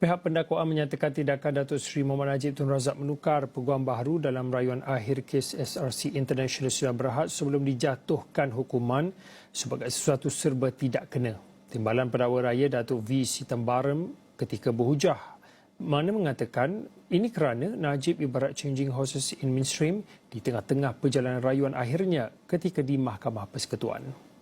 Pihak pendakwaan menyatakan tindakan Datuk Seri Mohammad Najib Tun Razak menukar peguam baharu dalam rayuan akhir kes SRC International Sdn Bhd sebelum dijatuhkan hukuman sebagai sesuatu serba tidak kena. Timbalan Pendakwa Raya Datuk V. Sitambaram ketika berhujah mana mengatakan ini kerana Najib ibarat changing horses in midstream di tengah-tengah perjalanan rayuan akhirnya ketika di Mahkamah Persekutuan.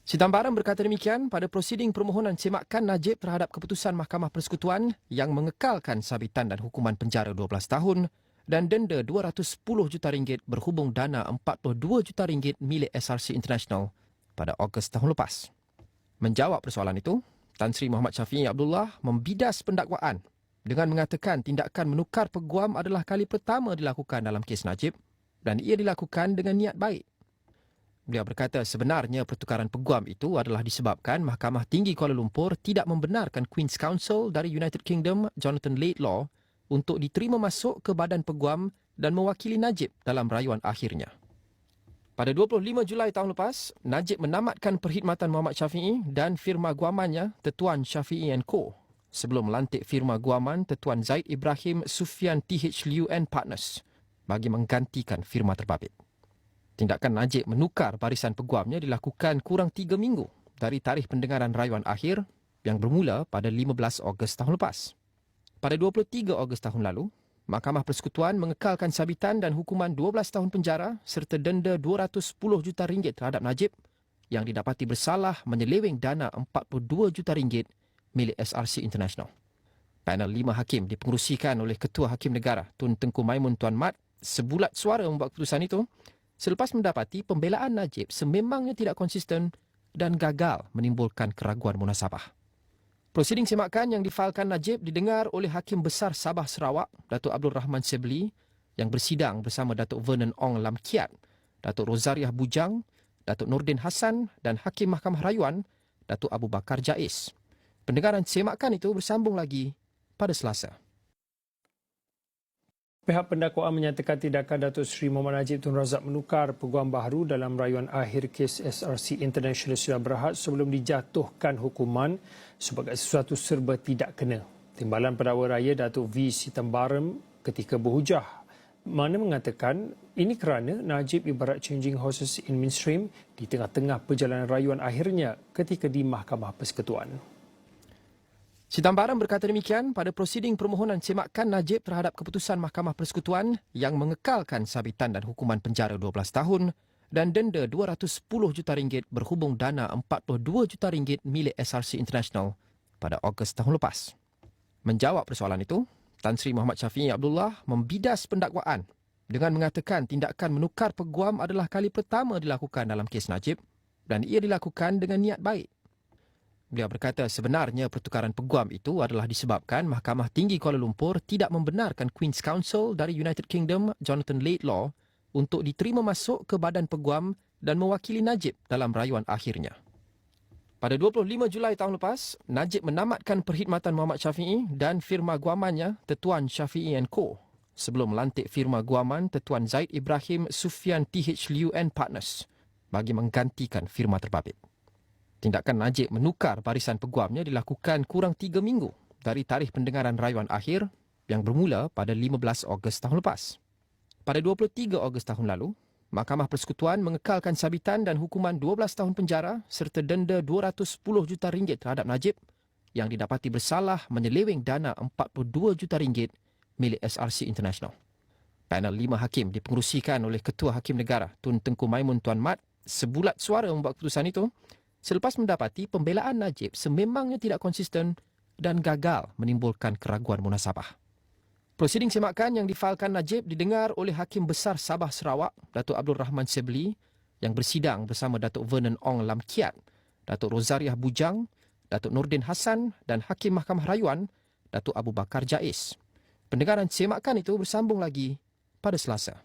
Sitambaram berkata demikian pada prosiding permohonan semakan Najib terhadap keputusan Mahkamah Persekutuan yang mengekalkan sabitan dan hukuman penjara 12 tahun dan denda RM210 juta berhubung dana RM42 juta milik SRC International pada Ogos tahun lepas. Menjawab persoalan itu, Tan Sri Muhammad Syafiee Abdullah membidas pendakwaan dengan mengatakan tindakan menukar peguam adalah kali pertama dilakukan dalam kes Najib dan ia dilakukan dengan niat baik. Beliau berkata sebenarnya pertukaran peguam itu adalah disebabkan Mahkamah Tinggi Kuala Lumpur tidak membenarkan Queen's Counsel dari United Kingdom, Jonathan Laidlaw, untuk diterima masuk ke badan peguam dan mewakili Najib dalam rayuan akhirnya. Pada 25 Julai tahun lepas, Najib menamatkan perkhidmatan Muhammad Syafiee dan firma guamannya Tetuan Syafiee & Co. sebelum melantik firma guaman Tetuan Zaid Ibrahim Sufyan TH Liu & Partners bagi menggantikan firma terbabit. Tindakan Najib menukar barisan peguamnya dilakukan kurang 3 minggu dari tarikh pendengaran rayuan akhir yang bermula pada 15 Ogos tahun lepas. Pada 23 Ogos tahun lalu, Mahkamah Persekutuan mengekalkan sabitan dan hukuman 12 tahun penjara serta denda RM210 juta terhadap Najib yang didapati bersalah menyeleweng dana RM42 juta milik SRC International. Panel 5 hakim dipengerusikan oleh Ketua Hakim Negara Tun Tengku Maimun Tuan Mat sebulat suara membuat keputusan itu selepas mendapati pembelaan Najib sememangnya tidak konsisten dan gagal menimbulkan keraguan munasabah. Prosiding semakan yang difailkan Najib didengar oleh Hakim Besar Sabah Sarawak, Datuk Abdul Rahman Sebli, yang bersidang bersama Datuk Vernon Ong Lam Kiat, Datuk Rozariah Bujang, Datuk Nordin Hassan dan Hakim Mahkamah Rayuan, Datuk Abu Bakar Jais. Pendengaran semakan itu bersambung lagi pada Selasa. Pihak pendakwaan menyatakan tindakan Datuk Seri Mohammad Najib Tun Razak menukar peguam baharu dalam rayuan akhir kes SRC International Sdn Bhd sebelum dijatuhkan hukuman sebagai sesuatu serba tidak kena. Timbalan Pendakwa Raya Datuk V. Sitambaram ketika berhujah mana mengatakan ini kerana Najib ibarat changing horses in midstream di tengah-tengah perjalanan rayuan akhirnya ketika di Mahkamah Persekutuan. Sitambaram berkata demikian pada prosiding permohonan semakan Najib terhadap keputusan Mahkamah Persekutuan yang mengekalkan sabitan dan hukuman penjara 12 tahun dan denda RM210 juta berhubung dana RM42 juta milik SRC International pada Ogos tahun lepas. Menjawab persoalan itu, Tan Sri Muhammad Syafiee Abdullah membidas pendakwaan dengan mengatakan tindakan menukar peguam adalah kali pertama dilakukan dalam kes Najib dan ia dilakukan dengan niat baik. Beliau berkata sebenarnya pertukaran peguam itu adalah disebabkan Mahkamah Tinggi Kuala Lumpur tidak membenarkan Queen's Counsel dari United Kingdom, Jonathan Laidlaw, untuk diterima masuk ke badan peguam dan mewakili Najib dalam rayuan akhirnya. Pada 25 Julai tahun lepas, Najib menamatkan perkhidmatan Muhammad Syafiee dan firma guamannya Tetuan Syafiee & Co. sebelum melantik firma guaman Tetuan Zaid Ibrahim Sufyan TH Liu & Partners bagi menggantikan firma terbabit. Tindakan Najib menukar barisan peguamnya dilakukan kurang 3 minggu dari tarikh pendengaran rayuan akhir yang bermula pada 15 Ogos tahun lepas. Pada 23 Ogos tahun lalu, Mahkamah Persekutuan mengekalkan sabitan dan hukuman 12 tahun penjara serta denda RM210 juta terhadap Najib yang didapati bersalah menyeleweng dana RM42 juta milik SRC International. Panel 5 hakim dipengerusikan oleh Ketua Hakim Negara Tun Tengku Maimun Tuan Mat sebulat suara membuat keputusan itu selepas mendapati pembelaan Najib sememangnya tidak konsisten dan gagal menimbulkan keraguan munasabah. Prosiding semakan yang difailkan Najib didengar oleh Hakim Besar Sabah Sarawak, Datuk Abdul Rahman Sebli, yang bersidang bersama Datuk Vernon Ong Lam Kiat, Datuk Rozariah Bujang, Datuk Nordin Hassan dan Hakim Mahkamah Rayuan, Datuk Abu Bakar Jais. Pendengaran semakan itu bersambung lagi pada Selasa.